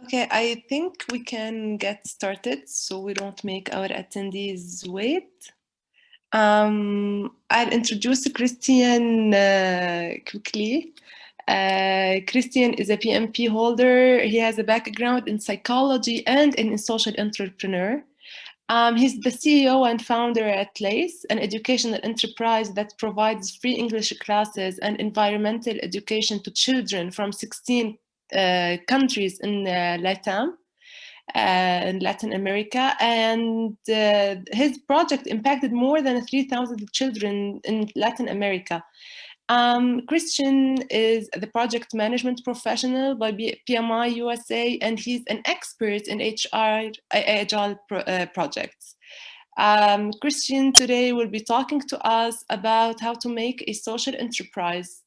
Okay, I think we can get started so we don't make our attendees wait. I'll introduce Cristhian quickly. Cristhian is a PMP holder. He has a background in psychology and in social entrepreneur. He's the CEO and founder at Lace, an educational enterprise that provides free English classes and environmental education to children from 16 countries in Latin America, and his project impacted more than 3,000 children in Latin America. Cristhian is the project management professional by PMI USA, and he's an expert in agile projects. Cristhian today will be talking to us about how to make a social enterprise.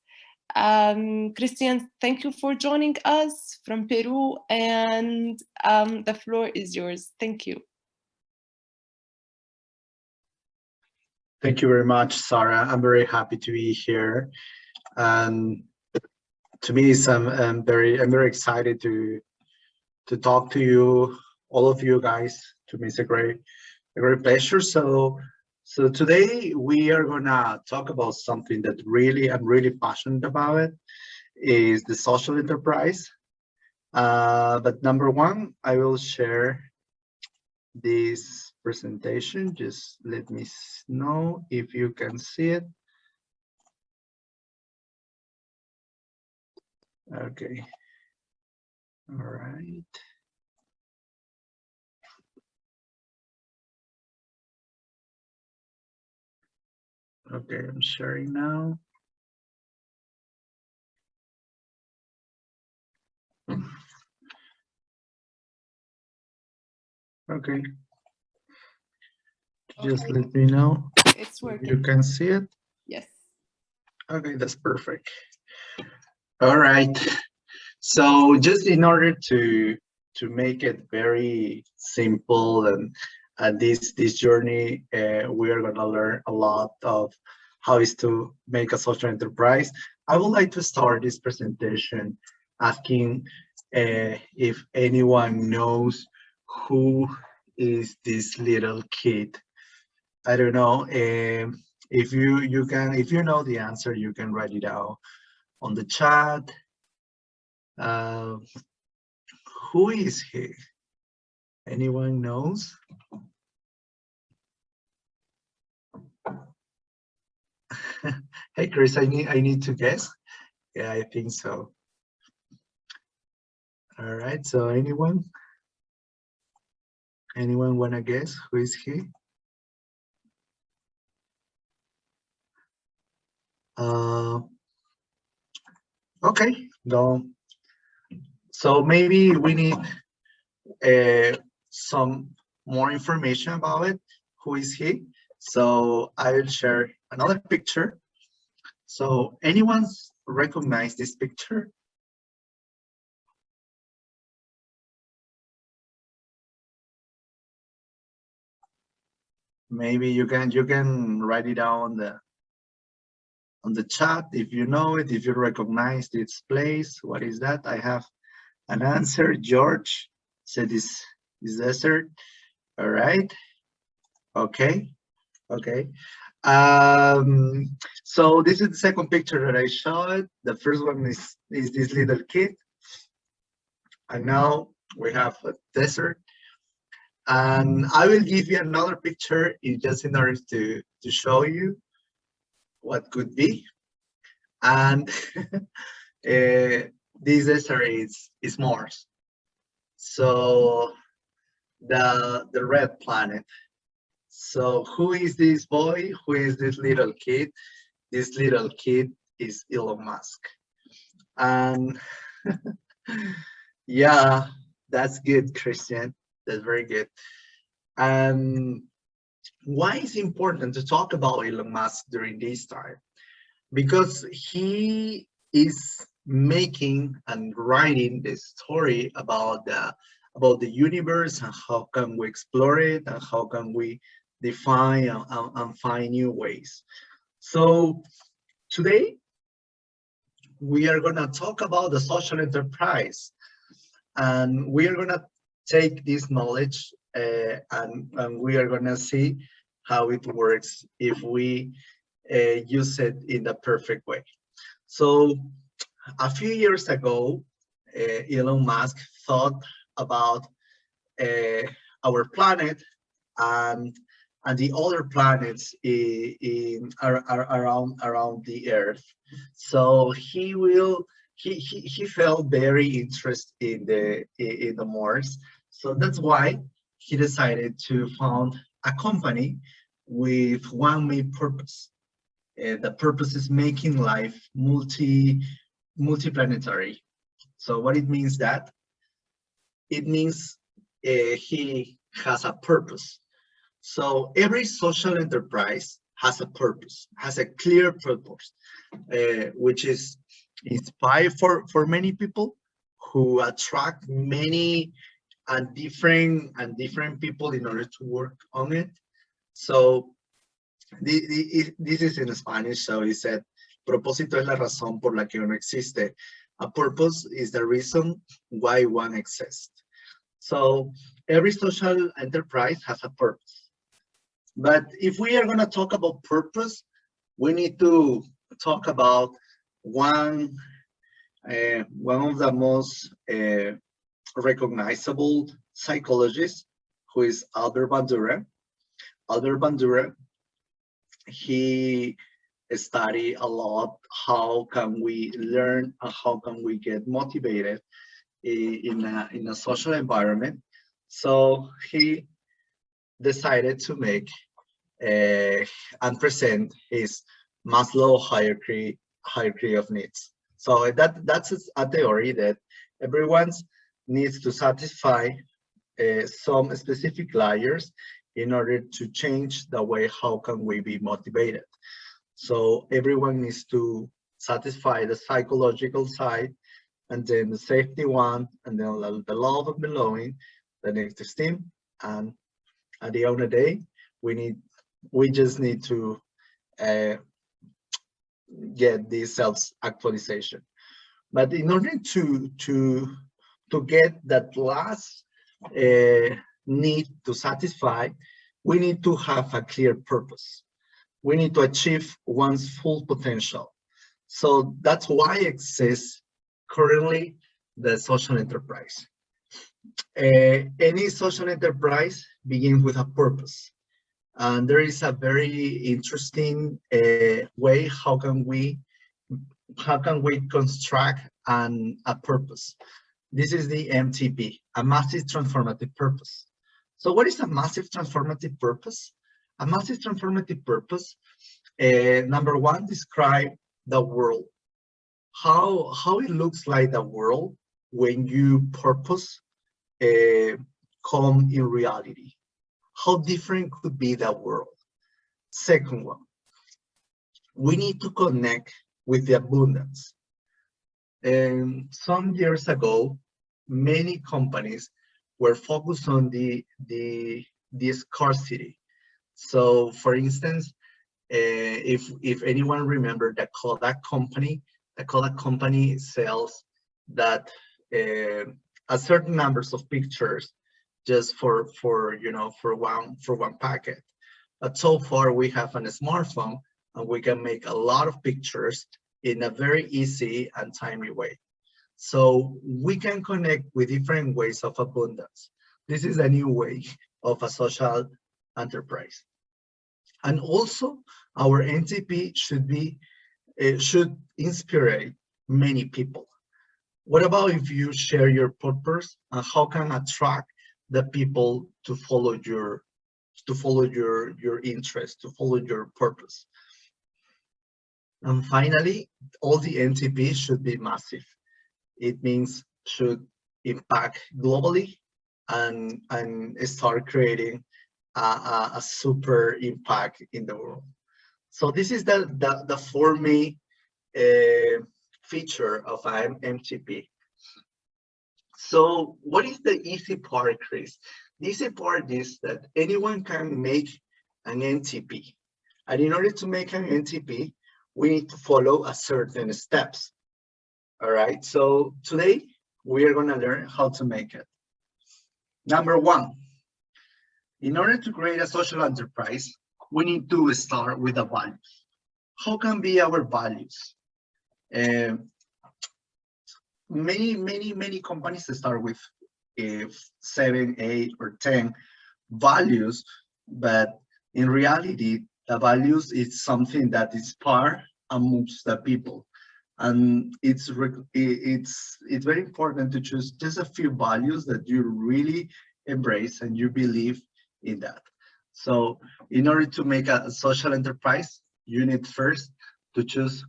Cristhian, thank you for joining us from Peru, and the floor is yours. Thank you. Thank you very much, Sarah. I'm very happy to be here. And to me, I'm very excited to talk to you, all of you guys. To me, it's a great pleasure. So today we are gonna talk about something that I'm really passionate about. It is the social enterprise. But number one, I will share this presentation. Just let me know if you can see it. Okay. All right. Okay, I'm sharing now. Okay. Just let me know. It's working. You can see it? Yes. Okay, that's perfect. All right. So just in order to make it very simple and this journey, we are gonna learn a lot of how is to make a social enterprise. I would like to start this presentation asking if anyone knows who is this little kid. I don't know. If you know the answer, you can write it out on the chat. Who is he? Anyone knows? Hey Chris, I need to guess. Yeah, I think so. All right, so anyone wanna guess who is he? Okay, no. So maybe we need some more information about it. Who is he? So I will share another picture. So anyone recognize this picture? Maybe you can write it down on the chat if you know it, if you recognize this place. What is that? I have an answer. George said this desert. All right. Okay. Okay. So this is the second picture that I showed. The first one is this little kid. And now we have a desert. And I will give you another picture just in order to show you what could be. And this desert is Mars. So the red planet. So who is this boy? Who is this little kid? This little kid is Elon Musk. And yeah, that's good, Cristhian. That's very good. And why is it important to talk about Elon Musk during this time? Because he is making and writing the story about the universe and how can we explore it and how can we define and find new ways. So today we are going to talk about the social enterprise. And we are gonna take this knowledge and we are gonna see how it works if we use it in the perfect way. So a few years ago, Elon Musk thought about our planet and the other planets around the Earth. So he felt very interested in the Mars. So that's why he decided to found a company with one main purpose. The purpose is making life multiplanetary. So what it means that? It means he has a purpose. So every social enterprise has a purpose, has a clear purpose, which is inspired for many people, who attract many and different people in order to work on it. So this is in Spanish, so he said, propósito es la razón por la que uno existe. A purpose is the reason why one exists. So every social enterprise has a purpose. But if we are going to talk about purpose, we need to talk about one of the most recognizable psychologists, who is Albert Bandura. Albert Bandura, he studied a lot how can we learn and how can we get motivated in a social environment. So he decided to make and present his Maslow hierarchy of needs. So that's a theory that everyone needs to satisfy some specific layers in order to change the way how can we be motivated. So everyone needs to satisfy the psychological side, and then the safety one, and then the love of belonging, the next esteem, and at the end of the day, we just need to get this self-actualization. But in order to get that last need to satisfy, we need to have a clear purpose. We need to achieve one's full potential. So that's why exists currently the social enterprise. Any social enterprise begins with a purpose. And there is a very interesting way how can we construct a purpose. This is the MTP, a massive transformative purpose. So what is a massive transformative purpose? A massive transformative purpose, number one, describe the world. How it looks like the world when you purpose come in reality. How different could be the world? Second one, we need to connect with the abundance. Some years ago, many companies were focused on the scarcity. So for instance, if anyone remember the Kodak company, the Kodak company sells that a certain numbers of pictures just for one packet. But so far we have a smartphone and we can make a lot of pictures in a very easy and timely way. So we can connect with different ways of abundance. This is a new way of a social enterprise. And also our NTP should inspire many people. What about if you share your purpose, and how can attract the people to follow your interest, to follow your purpose? And finally, all the NTP should be massive. It means should impact globally and start creating a super impact in the world. So this is the for me feature of MTP. So what is the easy part, Chris? The easy part is that anyone can make an NTP. And in order to make an NTP, we need to follow a certain steps. All right, so today we are going to learn how to make it. Number one, in order to create a social enterprise, we need to start with the values. How can be our values? Many companies start with 7, 8, or 10 values, but in reality, the values is something that is part amongst the people, and it's very important to choose just a few values that you really embrace and you believe in that. So in order to make a social enterprise, you need first to choose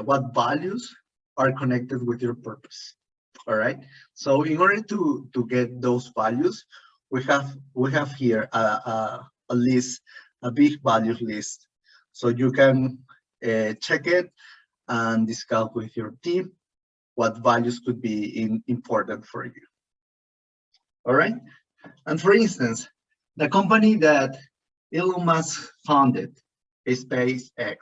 what values are connected with your purpose. All right. So in order to get those values, we have here a list, a big value list. So you can check it and discuss with your team what values could be important for you. All right. And for instance, the company that Elon Musk founded, SpaceX,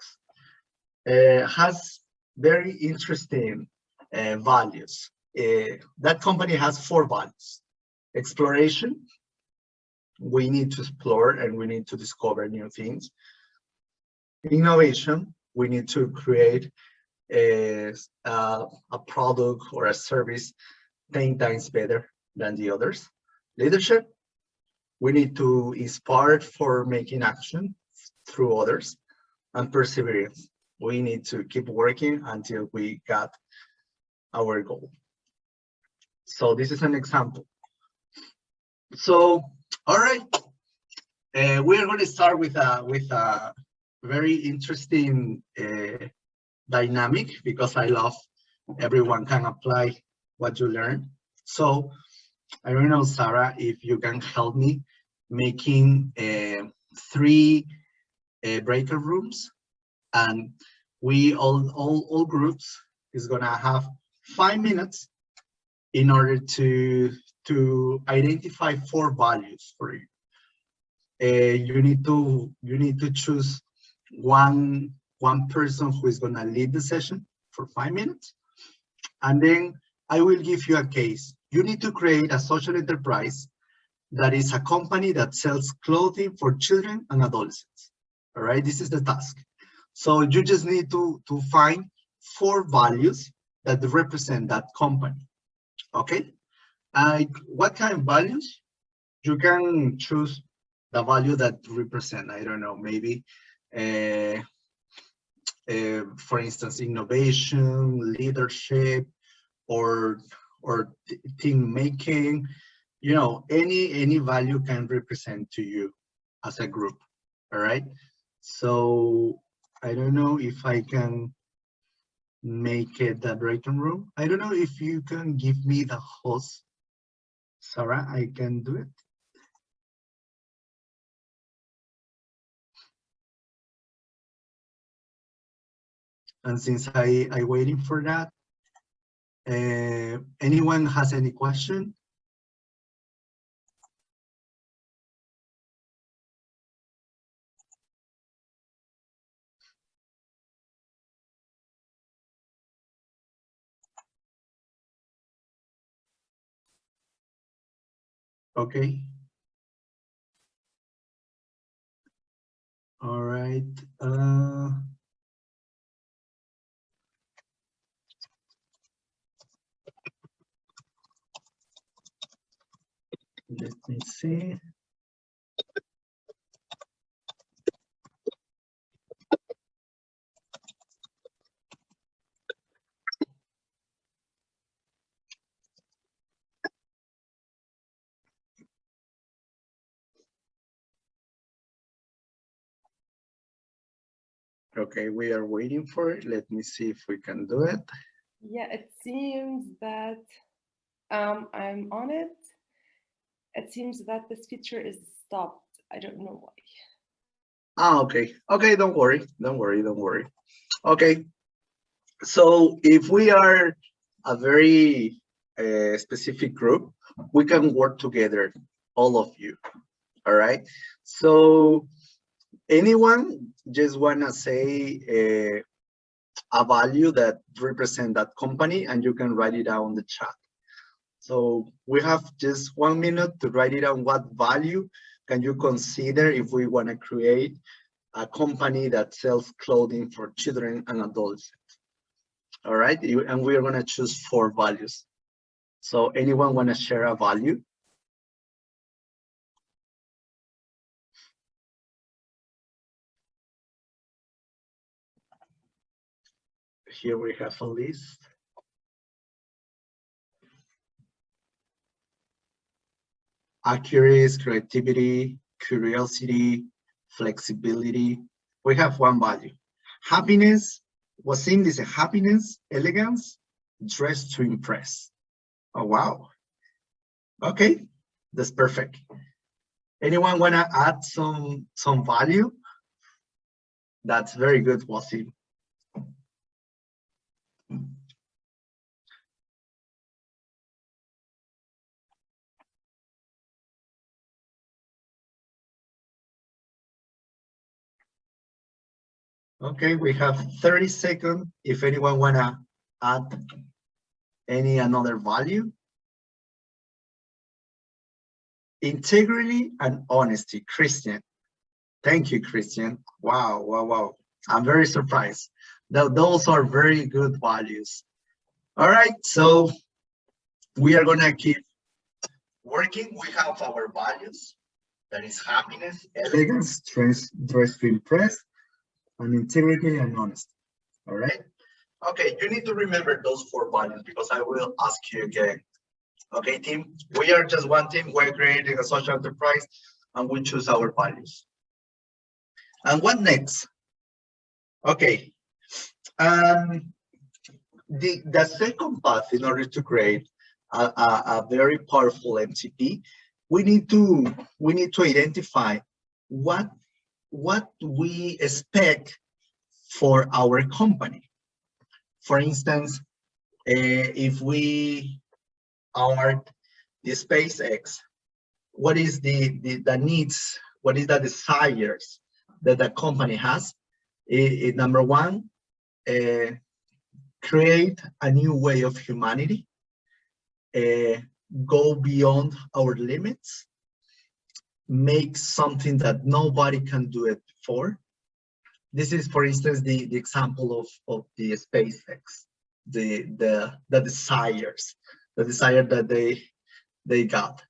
has very interesting values. That company has 4 values. Exploration, we need to explore and we need to discover new things. Innovation, we need to create a product or a service 10 times better than the others. Leadership, we need to inspire for making action through others. And perseverance, we need to keep working until we got our goal. So this is an example. So, all right, we are going to start with a very interesting dynamic, because I love everyone can apply what you learn. So I don't know, Sarah, if you can help me making 3 breakout rooms, and we all groups is gonna have 5 minutes in order to identify 4 values for you. You need to choose one person who is gonna lead the session for 5 minutes, and then I will give you a case. You need to create a social enterprise that is a company that sells clothing for children and adolescents. All right, this is the task. So you just need to find 4 values that represent that company. Okay, what kind of values? You can choose the value that represent, I don't know, maybe for instance, innovation, leadership, or team making. You know, any value can represent to you as a group. All right, so I don't know if I can make it the breaking room. I don't know if you can give me the host, Sarah. I can do it. And since I waiting for that, anyone has any question? Okay. All right. Let me see. Okay, we are waiting for it. Let me see if we can do it. Yeah, it seems that I'm on it. It seems that this feature is stopped. I don't know why. Ah, okay. Okay, don't worry. Don't worry. Don't worry. Okay. So if we are a very specific group, we can work together, all of you. All right. So anyone just wanna say a value that represent that company, and you can write it down in the chat. So we have just 1 minute to write it down. What value can you consider if we want to create a company that sells clothing for children and adults? All right, and we're going to choose 4 values. So anyone want to share a value? Here we have a list. Accuracy, creativity, curiosity, flexibility. We have 1 value. Happiness, what's in this? Happiness, elegance, dress to impress. Oh, wow. Okay, that's perfect. Anyone want to add some value? That's very good, Wasim. Okay, we have 30 seconds. If anyone want to add another value. Integrity and honesty, Cristhian. Thank you, Cristhian. Wow, wow, wow. I'm very surprised. Those are very good values. All right, so we are gonna keep working. We have our values. That is happiness, elegance, dress to impress, and integrity and honesty. All right. Okay, you need to remember those 4 values because I will ask you again. Okay, team, we are just one team. We're creating a social enterprise and we choose our values. And what next? Okay, the second path in order to create a very powerful MCP, we need to identify what we expect for our company. For instance, if we are the SpaceX, what is the needs? What is the desires that the company has? Number 1, create a new way of humanity, go beyond our limits, make something that nobody can do it before. This is, for instance, the example of the SpaceX, the desires, the desire that they got.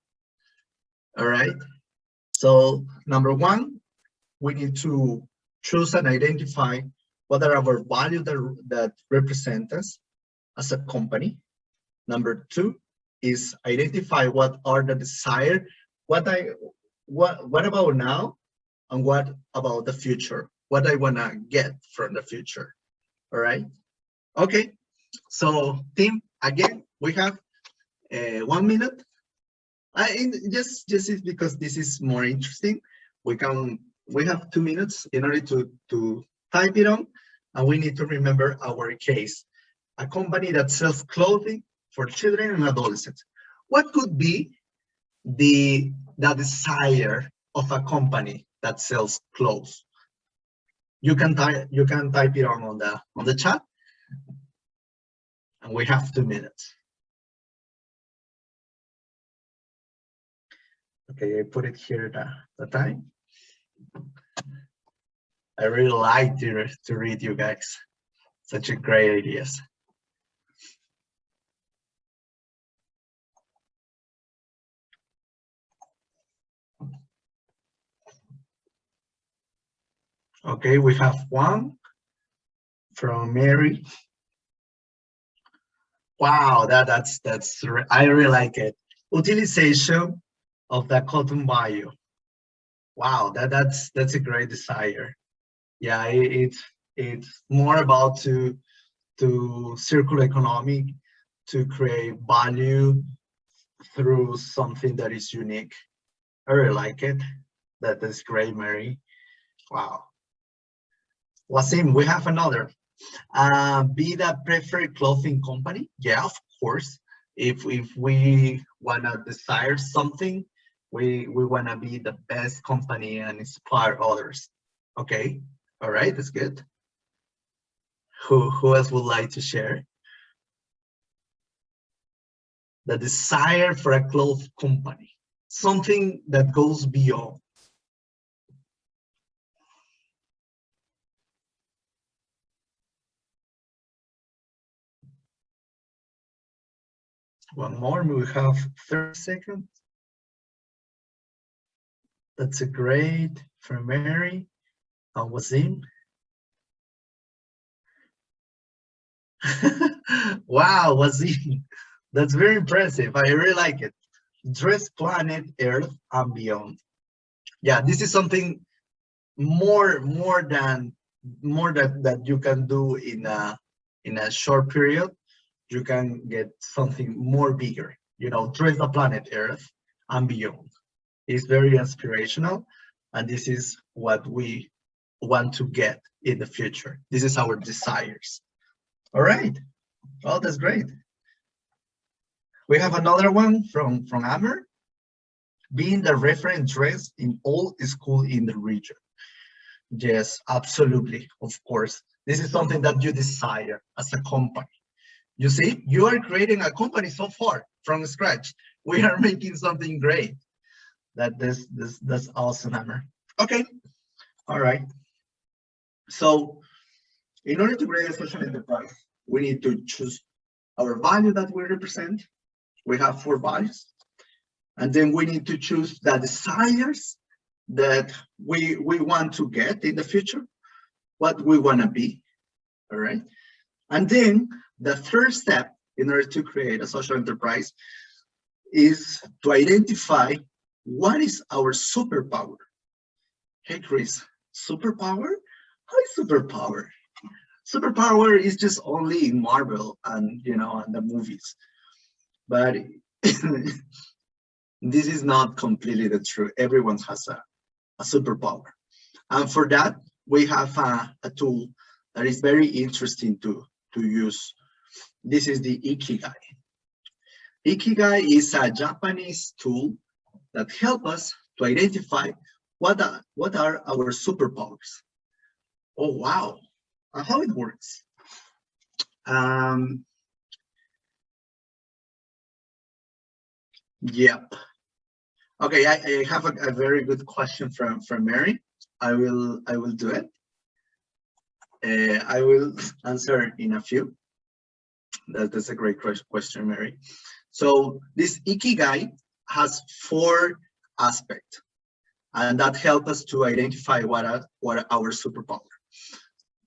All right. So number 1, we need to choose and identify what are our values that represent us as a company. Number 2 is identify what are the desire, what about now, and what about the future, what I want to get from the future. All right. Okay. So team, again, we have 1 minute. Just because this is more interesting, we have 2 minutes in order to type it on, and we need to remember our case. A company that sells clothing for children and adolescents. What could be the desire of a company that sells clothes? You can type it on the chat, and we have 2 minutes. Okay, I put it here the time. I really like to read you guys. Such a great ideas. Okay, we have 1 from Mary. Wow, that's I really like it. Utilization of the cotton bio. Wow, that's a great desire. Yeah, it's more about to circular economy, to create value through something that is unique. I really like it. That is great, Mary. Wow. Wasim, we have another. Be the preferred clothing company. Yeah, of course. If we wanna desire something, we wanna be the best company and inspire others. Okay, all right, that's good. Who else would like to share? the desire for a close company, something that goes beyond. One more, we have 30 seconds. That's a great for Mary and Wasim. Wow, Wasim, that's very impressive. I really like it. Dress planet Earth and beyond. Yeah, this is something more that you can do in a short period. You can get something more bigger, you know, dress the planet Earth and beyond. It's very inspirational, and this is what we want to get in the future. This is our desires. All right. Oh, that's great. We have another one from Amber. Being the reference dress in all schools in the region. Yes, absolutely. Of course. This is something that you desire as a company. You see, you are creating a company so far from scratch. We are making something great. That's awesome, Amber. Okay. All right. So in order to create a social enterprise, we need to choose our value that we represent. We have 4 values. And then we need to choose the desires that we want to get in the future, what we want to be. All right. And then the third step in order to create a social enterprise is to identify what is our superpower. Hey, Chris, superpower? How is superpower? Superpower is just only in Marvel and, you know, and the movies. But this is not completely the truth. Everyone has a superpower. And for that, we have a tool that is very interesting to use. This is the Ikigai. Ikigai is a Japanese tool that helps us to identify what are our superpowers. Oh, wow. And how it works. Yep. Okay, I have a very good question from Mary. I will do it. I will answer in a few. That's a great question, Mary. So this Ikigai has 4 aspects, and that helps us to identify what are our superpower.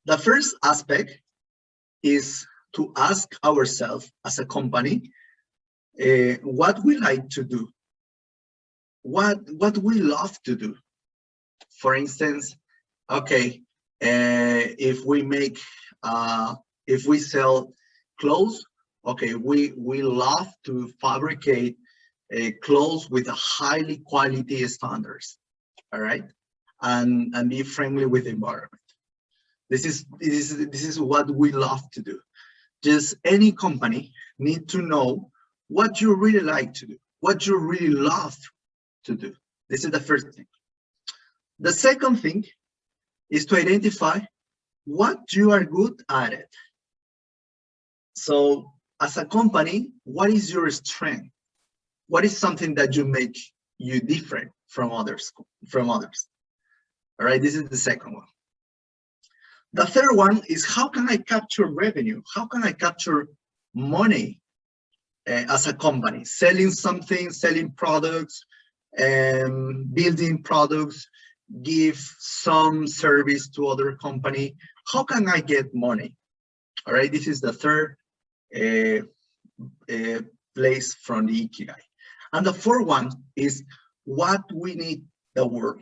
The first aspect is to ask ourselves as a company what we like to do, what we love to do. For instance, okay, if we sell clothes, okay, we love to fabricate clothes with a highly quality standards, all right, and be friendly with the environment. This is what we love to do. Just any company need to know what you really like to do, what you really love to do. This is the first thing. The second thing is to identify what you are good at it. So as a company, what is your strength? What is something that you make you different from others? All right, this is the second one. The third one is how can I capture revenue? How can I capture money as a company? Selling something, selling products, building products, give some service to other company. How can I get money? All right, this is the third place from the Ikigai. And the fourth one is what we need the world.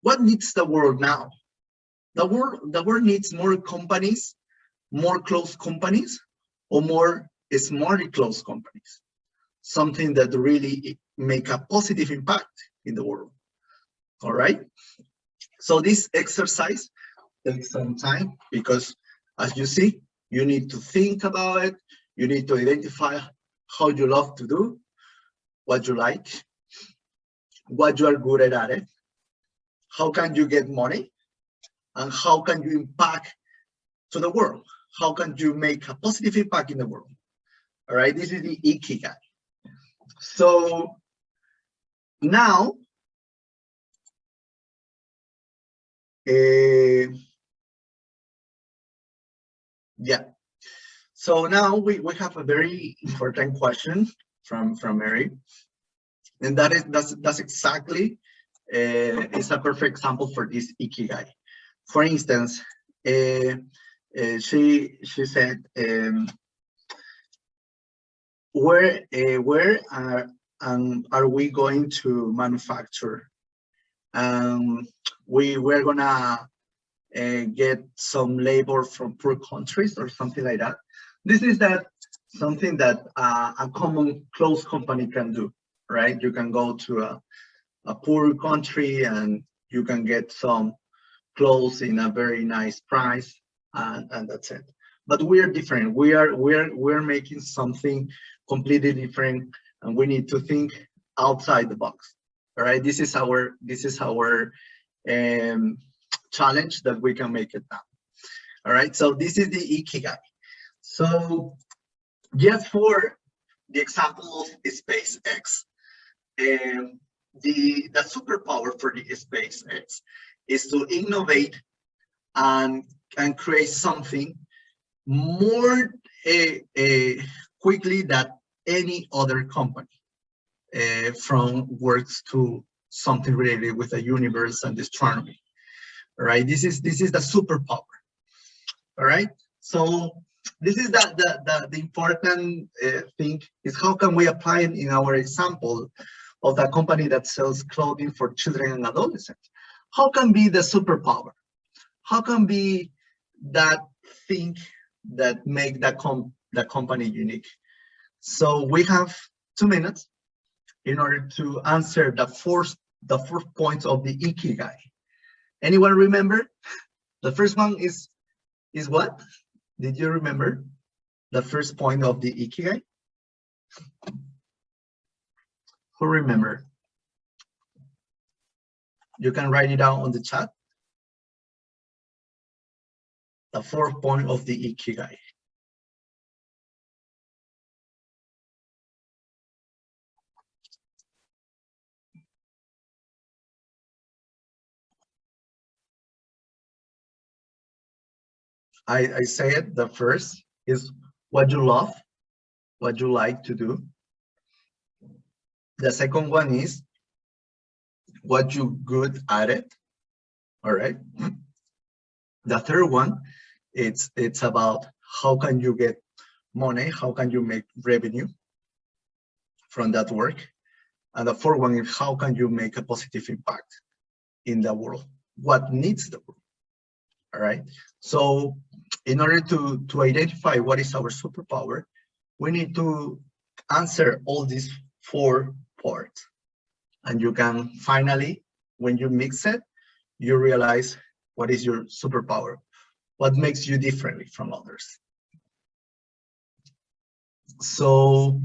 What needs the world now? The world needs more companies, more close companies, or more smartly close companies. Something that really make a positive impact in the world. All right. So this exercise takes some time because, as you see, you need to think about it. You need to identify how you love to do, what you like, what you are good at it, how can you get money, and how can you impact to the world? How can you make a positive impact in the world? All right, this is the Ikigai. So now, yeah. So now we have a very important question from Mary, and that's exactly it's a perfect example for this ikigai. For instance, she said, where are we going to manufacture? We're gonna get some labor from poor countries or something like that. This is something that a common clothes company can do, right? You can go to a poor country and you can get some clothes in a very nice price, and that's it. But we are different. We're making something completely different, and we need to think outside the box. All right, this is our challenge that we can make it now. All right, so this is the ikigai. So just for the example of SpaceX, the superpower for the SpaceX is to innovate and create something more quickly than any other company, from works to something related with the universe and astronomy. All right, this is the superpower. All right, so this is the important thing is how can we apply it in our example of the company that sells clothing for children and adolescents. How can be the superpower? How can be that thing that make the company unique? So we have 2 minutes in order to answer the fourth point of the ikigai. Anyone remember? The first one is what? Did you remember the first point of the ikigai? Who remember? You can write it down on the chat. The fourth point of the ikigai. I say it, the first is what you love, what you like to do. The second one is what you good at it. All right. The third one, it's about how can you get money, how can you make revenue from that work. And the fourth one is how can you make a positive impact in the world? What needs the world? All right. So in order to identify what is our superpower, we need to answer all these 4 parts. And you can finally, when you mix it, you realize what is your superpower, what makes you differently from others. So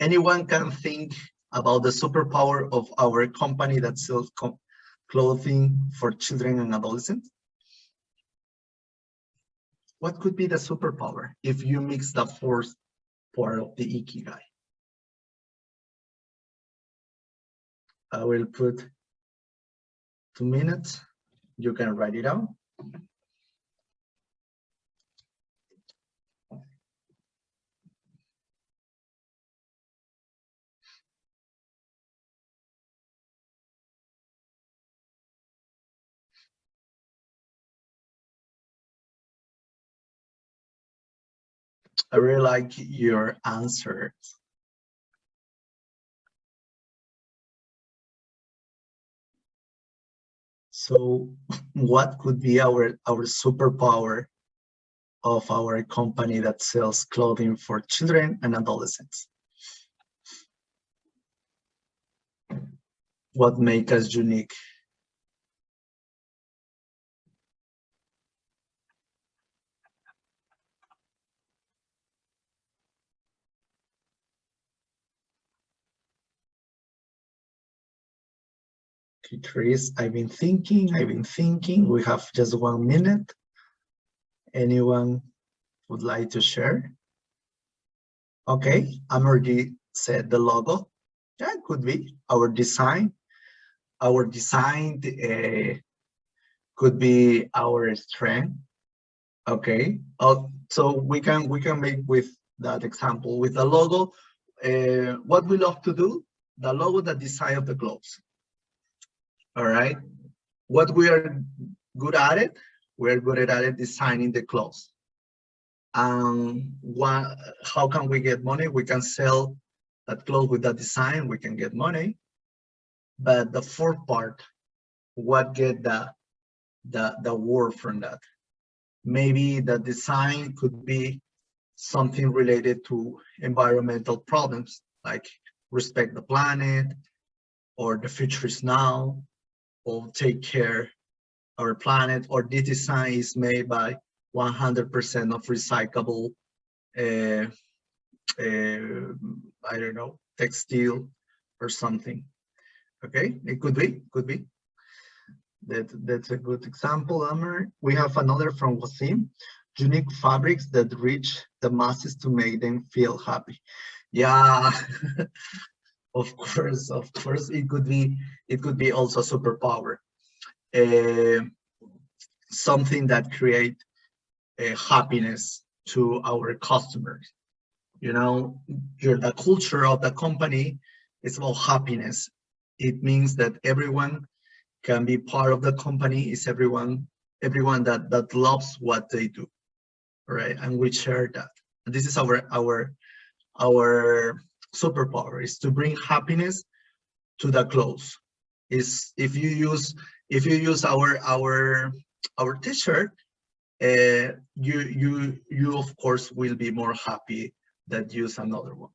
anyone can think about the superpower of our company that sells clothing for children and adolescents? What could be the superpower if you mix the 4th part of the ikigai? I will put 2 minutes. You can write it down. I really like your answer. So what could be our superpower of our company that sells clothing for children and adolescents? What makes us unique? Okay, Chris, I've been thinking. We have just 1 minute. Anyone would like to share? Okay, I'm already set the logo. Yeah, it could be our design. Our design could be our strength. Okay. So we can make with that example with the logo. What we love to do, the logo, the design of the clothes. All right. What we are good at it, we're good at it designing the clothes. How can we get money? We can sell that clothes with that design, we can get money. But the fourth part, what get the word from that? Maybe the design could be something related to environmental problems, like respect the planet, or the future is now, or take care our planet, or this design is made by 100% of recyclable, I don't know, textile or something. Okay, it could be. That's a good example, Amr. We have another from Wasim. Unique fabrics that reach the masses to make them feel happy. Yeah, of course, it could be also superpower. Something that create happiness to our customers. You know, the culture of the company is about happiness. It means that everyone can be part of the company. Is everyone that loves what they do, right? And we share that. And this is our superpower, is to bring happiness to the clothes. Is if you use our t-shirt, you of course will be more happy than use another one.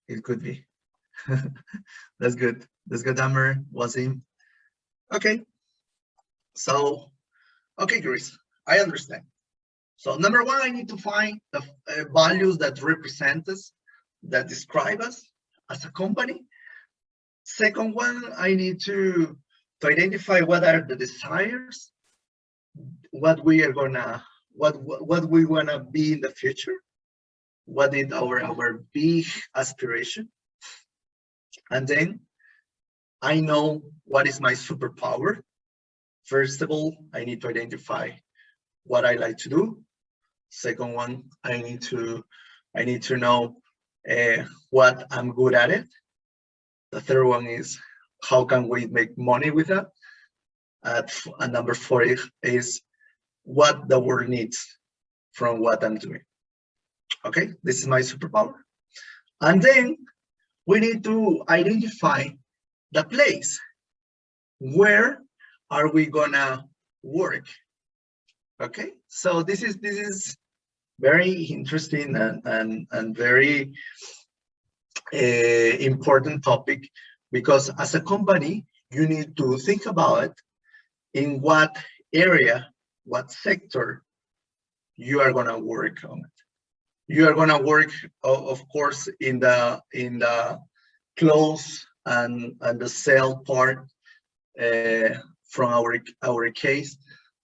It could be. That's good. That's good, Amr, Wasim. Okay. So, okay, Chris, I understand. So number one, I need to find the values that represent us, that describe us as a company. Second one, I need to identify what are the desires, what we are gonna, what we wanna be in the future, what is our big aspiration, and then I know what is my superpower. First of all, I need to identify what I like to do. Second one, I need to know what I'm good at it. The third one is how can we make money with that. And number four is what the world needs from what I'm doing. Okay, this is my superpower. And then we need to identify the place. Where are we gonna work? Okay, so this is very interesting and very important topic, because as a company you need to think about it, in what area, what sector you are gonna work on it. You are gonna work, of course, in the clothes and the sale part from our case,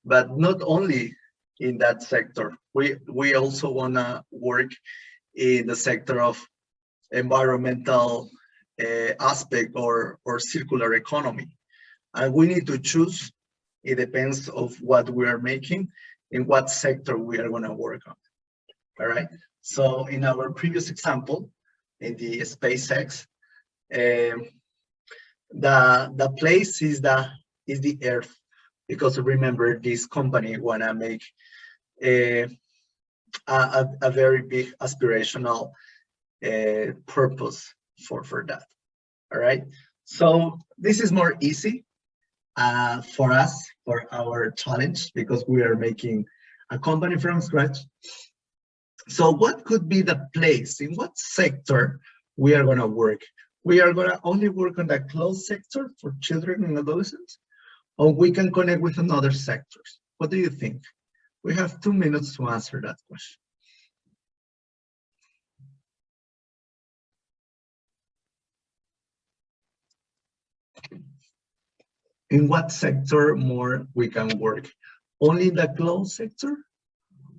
but not only in that sector. We also wanna work in the sector of environmental aspect or circular economy, and we need to choose. It depends of what we are making, in what sector we are gonna work on. All right. So in our previous example, in the SpaceX, the place is the Earth, because remember, this company wanna make a very big aspirational purpose for that. All right. So this is more easy for us, for our challenge, because we are making a company from scratch. So what could be the place, in what sector we are gonna work? We are gonna only work on the closed sector for children and adolescents, or we can connect with another sectors? What do you think? We have 2 minutes to answer that question. In what sector more we can work? Only in the closed sector,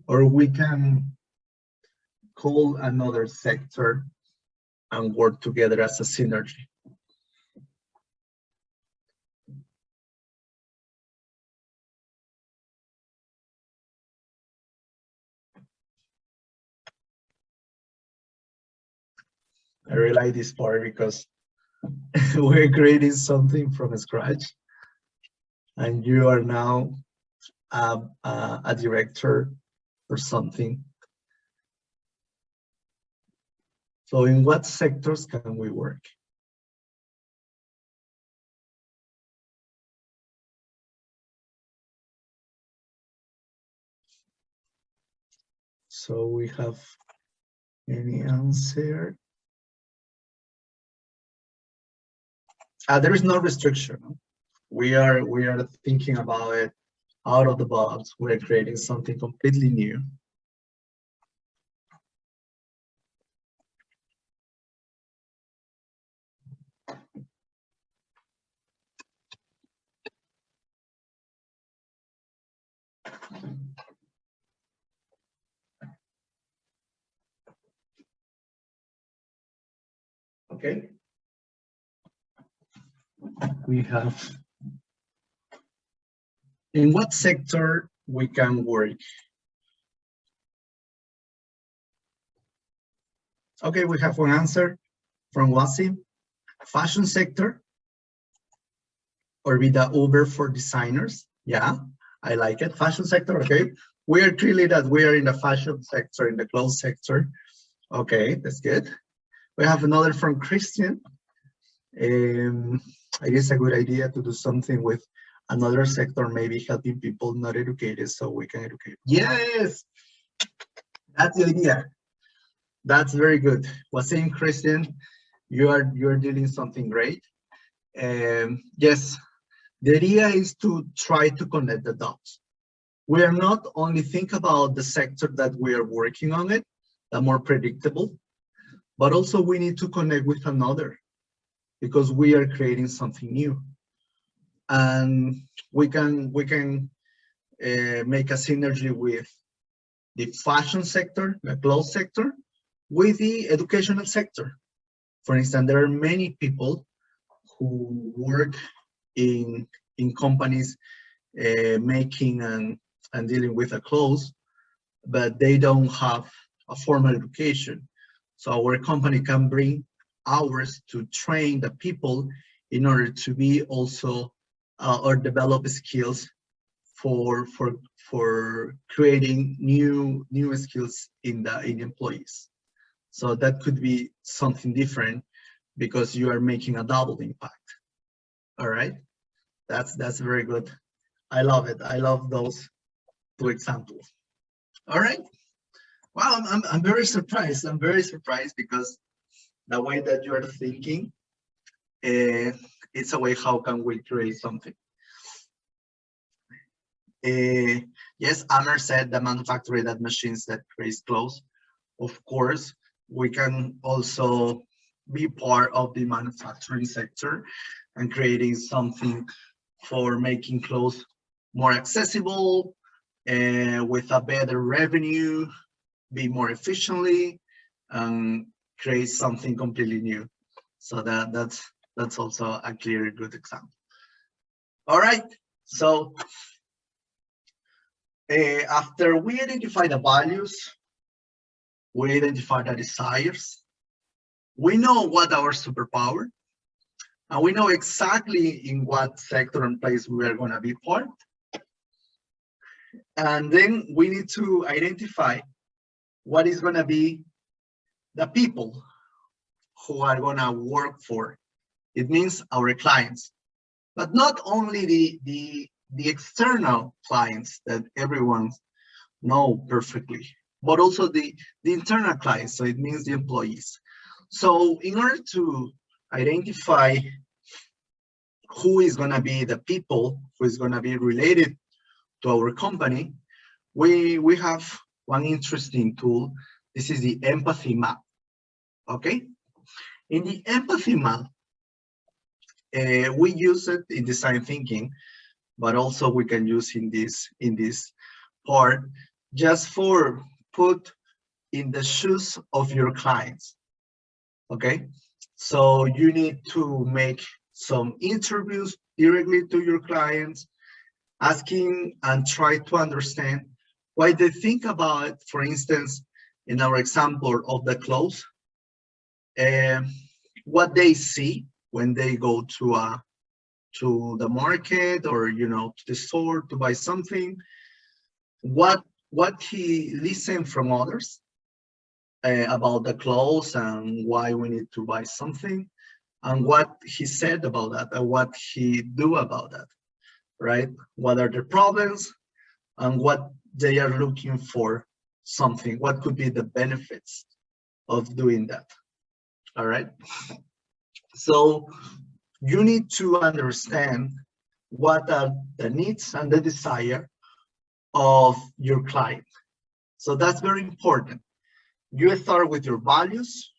or we can call another sector and work together as a synergy. I really like this part because we're creating something from scratch, and you are now a director or something. So in what sectors can we work? So we have any answer? There is no restriction. We are thinking about it out of the box. We're creating something completely new. Okay. We have, in what sector we can work? Okay, we have one answer from Wasim. Fashion sector, or be the Uber for designers. Yeah, I like it. Fashion sector, okay. We are clearly that we are in the fashion sector, in the clothes sector. Okay, that's good. We have another from Cristhian. I guess a good idea to do something with another sector, maybe helping people not educated so we can educate. Yes, that's the idea. That's very good. Was saying, Cristhian, you're doing something great. Yes, the idea is to try to connect the dots. We are not only think about the sector that we are working on it, the more predictable, but also we need to connect with another because we are creating something new. And we can make a synergy with the fashion sector, the clothes sector, with the educational sector. For instance, there are many people who work in companies making and dealing with the clothes, but they don't have a formal education. So our company can bring hours to train the people in order to be also or develop skills for creating new skills in the employees. So that could be something different because you are making a double impact. All right, that's very good. I love it. I love those two examples. All right. Wow, I'm very surprised. I'm very surprised because the way that you are thinking, it's a way how can we create something. Yes, Amer said the manufacturing that machines that create clothes. Of course, we can also be part of the manufacturing sector and creating something for making clothes more accessible with a better revenue, be more efficiently, and create something completely new. So that's also a clear good example. All right, so after we identify the values, we identify the desires, we know what our superpower, and we know exactly in what sector and place we are going to be part. And then we need to identify what is going to be the people who are going to work for. It means our clients, but not only the external clients that everyone know perfectly, but also the internal clients. So it means the employees. So in order to identify who is going to be the people who is going to be related to our company, we have one interesting tool. This is the empathy map. Okay, in the empathy map, we use it in design thinking, but also we can use in this part just for put in the shoes of your clients. Okay, so you need to make some interviews directly to your clients, asking and try to understand why they think about it. For instance, in our example of the clothes, um, what they see when they go to the market, or to the store to buy something, what he listened from others about the clothes and why we need to buy something, and what he said about that and what he do about that, right? What are the problems and what they are looking for, something, what could be the benefits of doing that. All right, so you need to understand what are the needs and the desire of your client. So that's very important. You start with your values,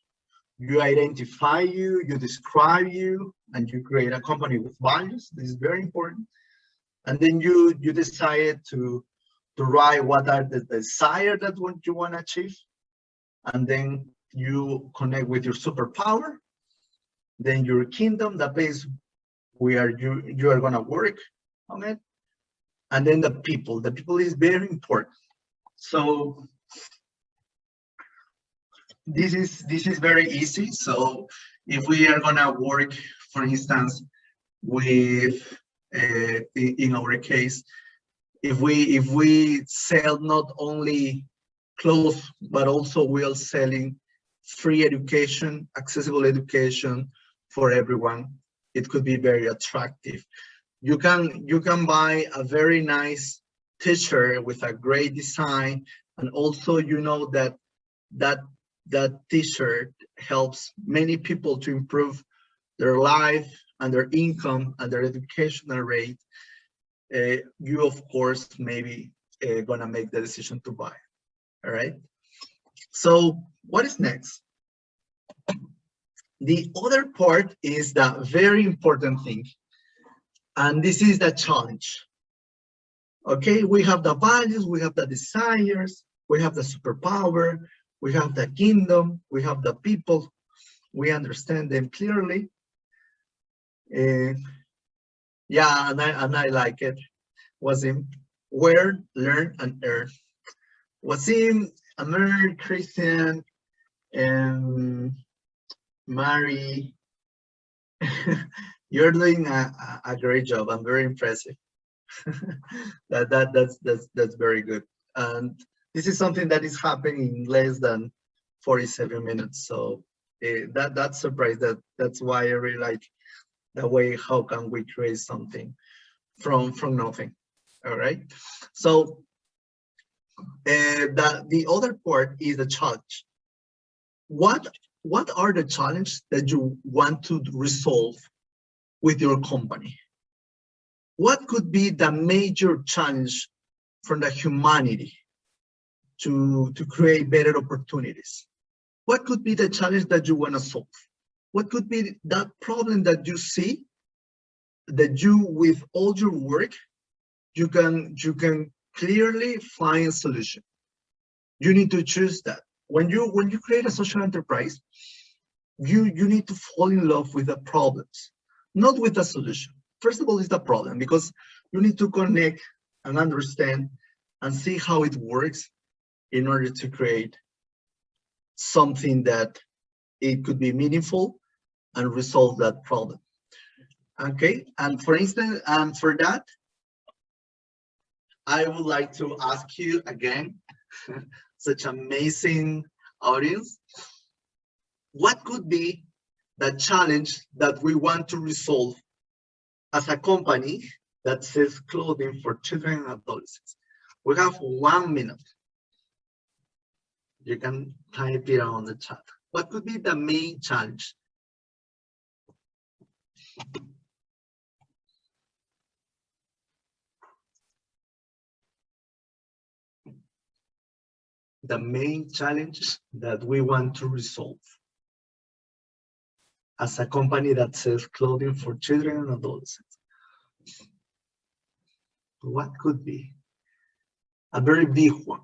you identify you describe you, and you create a company with values. This is very important. And then you decide to write what are the desire that what you want to achieve, and then you connect with your superpower, then your kingdom, the place where you are going to work on it, and then the people. The people is very important. So this is very easy. So if we are going to work, for instance, with in our case, if we sell not only clothes but also we are selling free education, accessible education for everyone, it could be very attractive. You can buy a very nice t-shirt with a great design, and also that that t-shirt helps many people to improve their life and their income and their educational rate. You of course maybe gonna make the decision to buy. All right, so what is next? The other part is the very important thing, and this is the challenge. Okay, we have the values, we have the desires, we have the superpower, we have the kingdom, we have the people, we understand them clearly. Yeah, and I like it. Wasim, where, learn, and earn. Wasim, Amir, Cristhian, and Mari, you're doing a great job. I'm very impressive. That's very good. And this is something that is happening in less than 47 minutes. So that's surprise. That's why I really like the way how can we create something from nothing. All right. So the other part is the challenge. What are the challenges that you want to resolve with your company? What could be the major challenge from the humanity to create better opportunities? What could be the challenge that you want to solve? What could be that problem that you see that you, with all your work, you can clearly find a solution? You need to choose that. When you create a social enterprise, you need to fall in love with the problems, not with the solution. First of all, is the problem, because you need to connect and understand and see how it works in order to create something that it could be meaningful and resolve that problem. Okay, and for instance, for that, I would like to ask you again, such amazing audience, what could be the challenge that we want to resolve as a company that sells clothing for children and adolescents? We have 1 minute. You can type it on the chat. What could be the main challenge? The main challenge that we want to resolve as a company that sells clothing for children and adolescents. What could be? A very big one.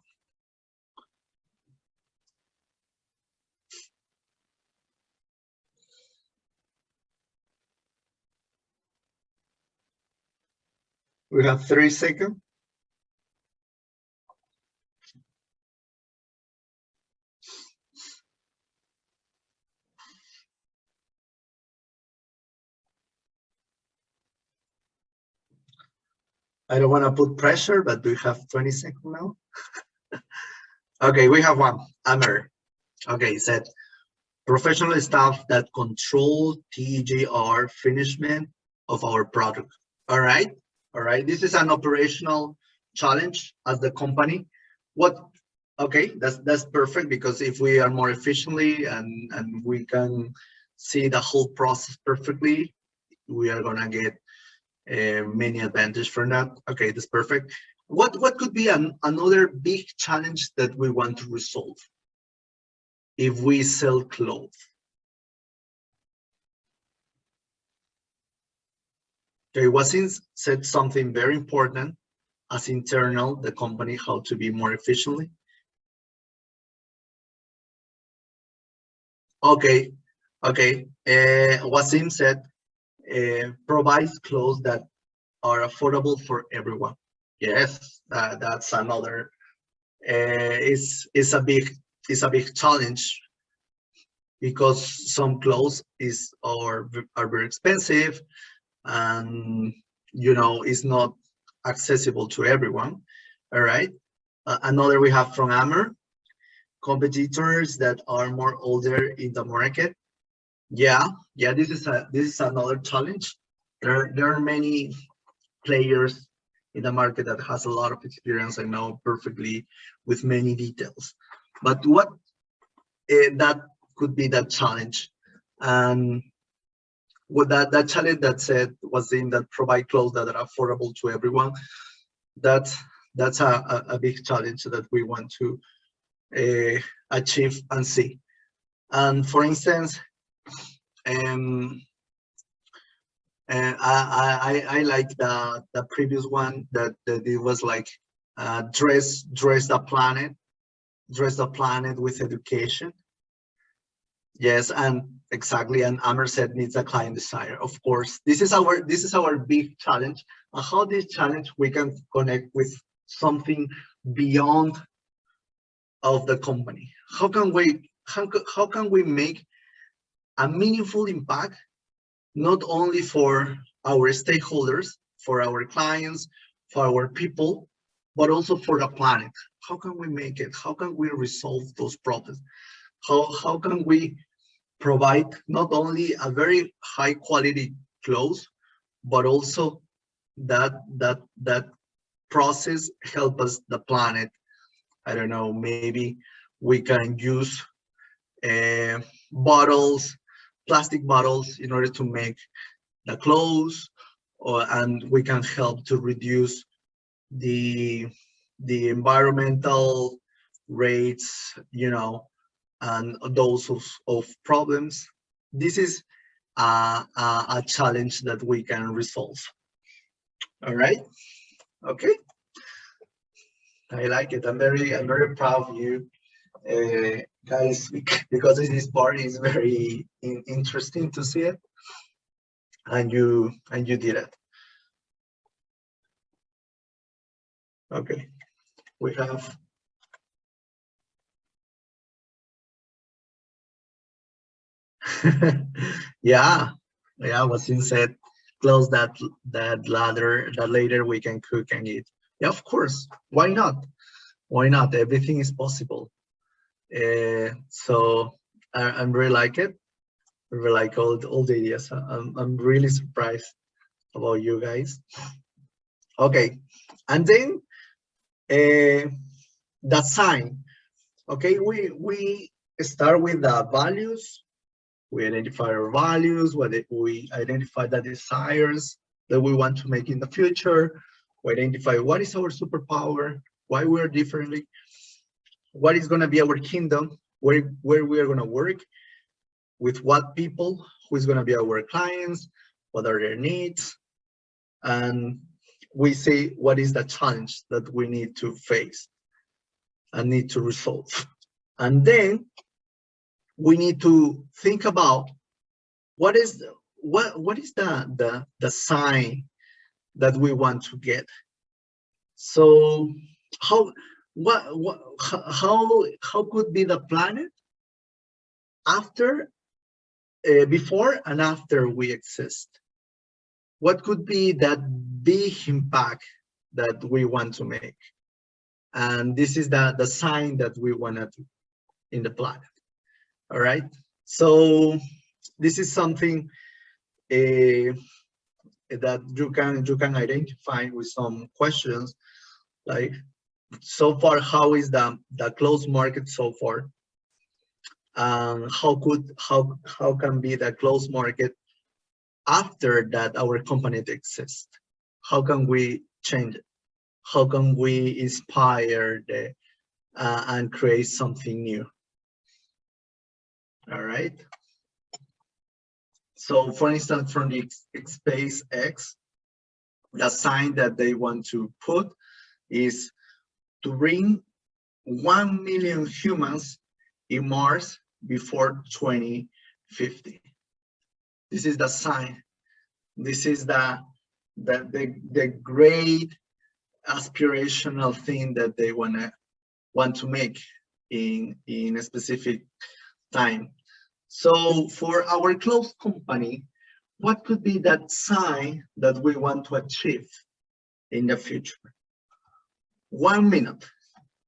We have 3 seconds. I don't want to put pressure, but we have 20 seconds now. Okay, we have one. Amer. Okay, said professional staff that control TJR finishment of our product. All right, all right. This is an operational challenge as the company. What? Okay, that's perfect, because if we are more efficiently and we can see the whole process perfectly, we are gonna get many advantage from that. Okay, that's perfect. What could be another big challenge that we want to resolve if we sell clothes? Okay, Wasim said something very important as internal the company, how to be more efficiently. Okay, okay. Wasim said provides clothes that are affordable for everyone. Yes, that's another. It's a big challenge, because some clothes are very expensive, and it's not accessible to everyone. All right. Another we have from Amber, competitors that are more older in the market. Yeah, this is another challenge. There are many players in the market that has a lot of experience and know perfectly with many details. But what that could be that challenge, and with that challenge that said was in that provide clothes that are affordable to everyone. That's a big challenge that we want to achieve and see. And for instance, I like the previous one that it was like dress the planet with education. Yes, and exactly. And Amer said needs a client desire. Of course, this is our big challenge. And how this challenge we can connect with something beyond of the company. How can we make a meaningful impact, not only for our stakeholders, for our clients, for our people, but also for the planet? How can we make it? How can we resolve those problems? How can we provide not only a very high quality clothes, but also that process help us the planet? I don't know, maybe we can use bottles, plastic bottles, in order to make the clothes, and we can help to reduce the environmental rates, and those of problems. This is a challenge that we can resolve. All right. Okay. I like it. I'm very proud of you, guys, because this part is very interesting to see it, and you did it. Okay, we have. yeah, Wasim said, close that ladder. That later we can cook and eat. Yeah, of course. Why not? Why not? Everything is possible. So I really like it. I really like all the ideas. I'm really surprised about you guys. Okay, and then the sign. Okay, we start with the values. We identify our values. We identify the desires that we want to make in the future. We identify what is our superpower, why we're differently, what is going to be our kingdom, where we are going to work, with what people, who is going to be our clients, what are their needs, and we say what is the challenge that we need to face and need to resolve. And then we need to think about what is the sign that we want to get. So how how could be the planet after, before and after we exist? What could be that big impact that we want to make? And this is the sign that we want to do in the planet. All right. So this is something that you can identify with some questions, like, so far, how is the closed market so far? How can be the closed market after that our company exists? How can we change it? How can we inspire the and create something new? All right. So, for instance, from the SpaceX, the sign that they want to put is to bring 1 million humans in Mars before 2050. This is the sign. This is the great aspirational thing that they want to make in a specific time. So for our close company, what could be that sign that we want to achieve in the future? 1 minute.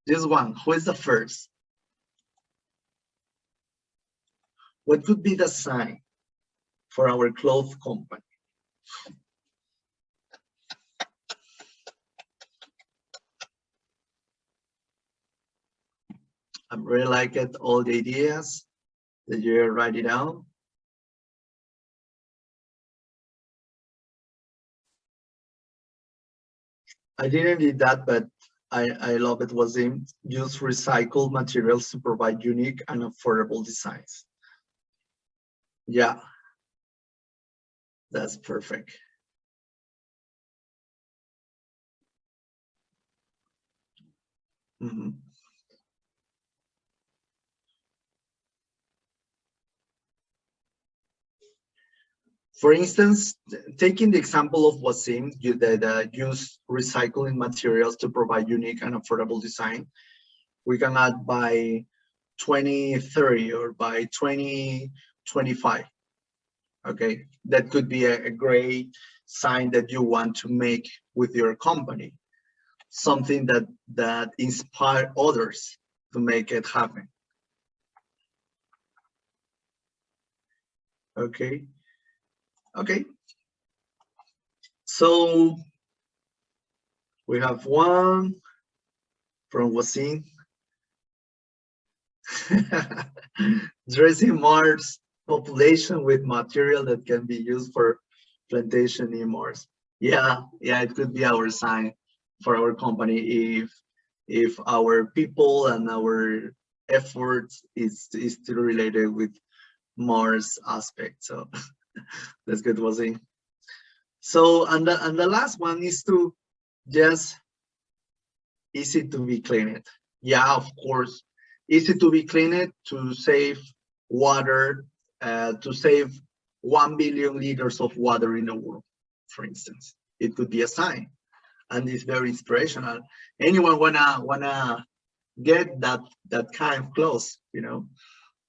Just one. Who is the first? What could be the sign for our clothes company? I really like it, all the ideas that you write it down. I didn't need that, but I love it. Was in use recycled materials to provide unique and affordable designs. Yeah, that's perfect. Mm-hmm. For instance, taking the example of Wasim, that use recycling materials to provide unique and affordable design, we can add by 2030 or by 2025. Okay, that could be a great sign that you want to make with your company, something that inspire others to make it happen. Okay. Okay. So we have one from Wasim. Dressing Mars population with material that can be used for plantation in Mars. Yeah, it could be our sign for our company if our people and our efforts is still related with Mars aspect. So that's good, Wasim. So and the last one is to just easy to be cleaned. Yeah, of course, easy to be cleaned to save water, to save 1 billion liters of water in the world, for instance. It could be a sign, and it's very inspirational. Anyone wanna get that kind of clothes, you know?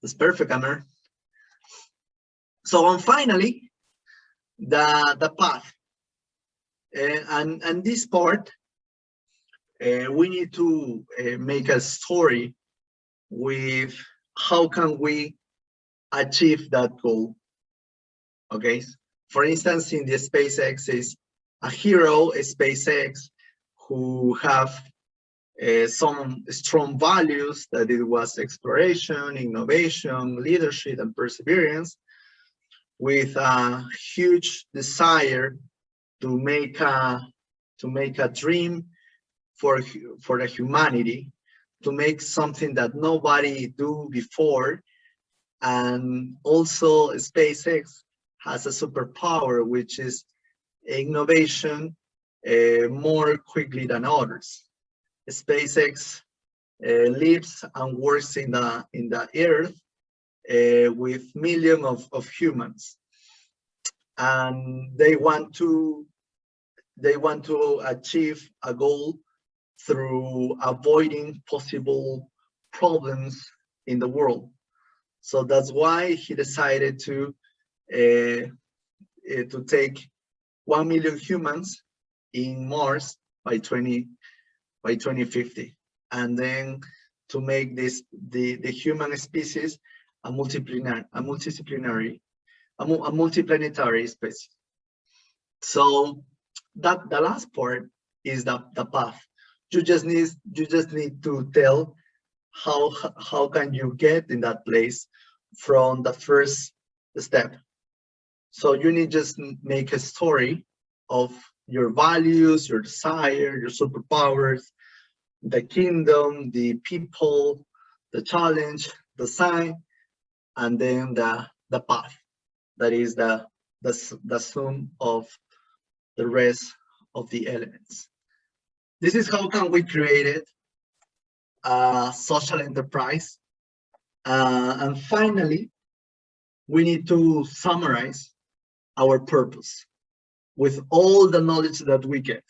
It's perfect, Amer. So and finally, the path, and this part, we need to make a story with how can we achieve that goal. Okay, for instance, in the SpaceX is a hero, a SpaceX, who have some strong values, that it was exploration, innovation, leadership, and perseverance, with a huge desire to make a dream for the humanity, to make something that nobody do before. And also SpaceX has a superpower, which is innovation more quickly than others. SpaceX lives and works in the earth with millions of humans, and they want to they want to achieve a goal through avoiding possible problems in the world. So that's why he decided to take 1 million humans in Mars by 2050, and then to make this the human species a multiplanetary species. So that the last part is the path. You just need to tell how can you get in that place from the first step. So you need just make a story of your values, your desire, your superpowers, the kingdom, the people, the challenge, the sign, and then the path. That is the sum of the rest of the elements. This is how can we create it, a social enterprise. And finally, we need to summarize our purpose with all the knowledge that we get,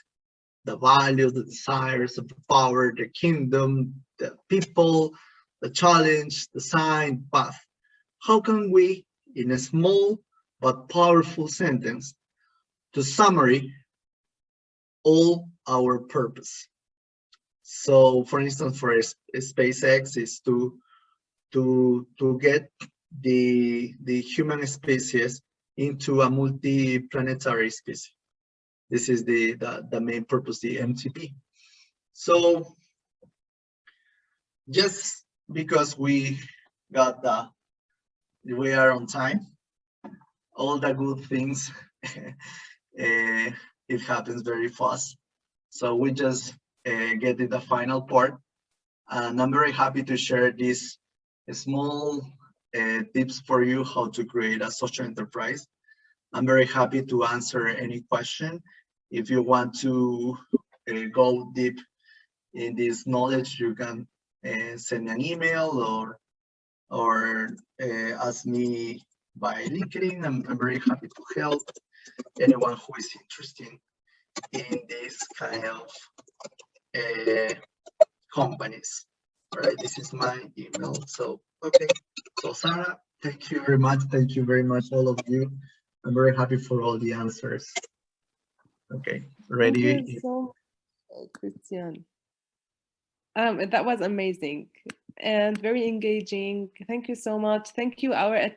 the values, the desires, the power, the kingdom, the people, the challenge, the sign, path. How can we, in a small but powerful sentence, to summary all our purpose? So, for instance, for SpaceX is to get the human species into a multi-planetary species. This is the main purpose, the MTP. So just because we are on time, all the good things, it happens very fast. So we just get to the final part, and I'm very happy to share these small tips for you how to create a social enterprise. I'm very happy to answer any question. If you want to go deep in this knowledge, you can send me an email or ask me by LinkedIn. I'm very happy to help anyone who is interested in this kind of companies. All right, this is my email. So, okay. So Sarah, thank you very much. Thank you very much, all of you. I'm very happy for all the answers. Okay, ready? Thank you so much, Cristhian. That was amazing and very engaging. Thank you so much. Thank you, our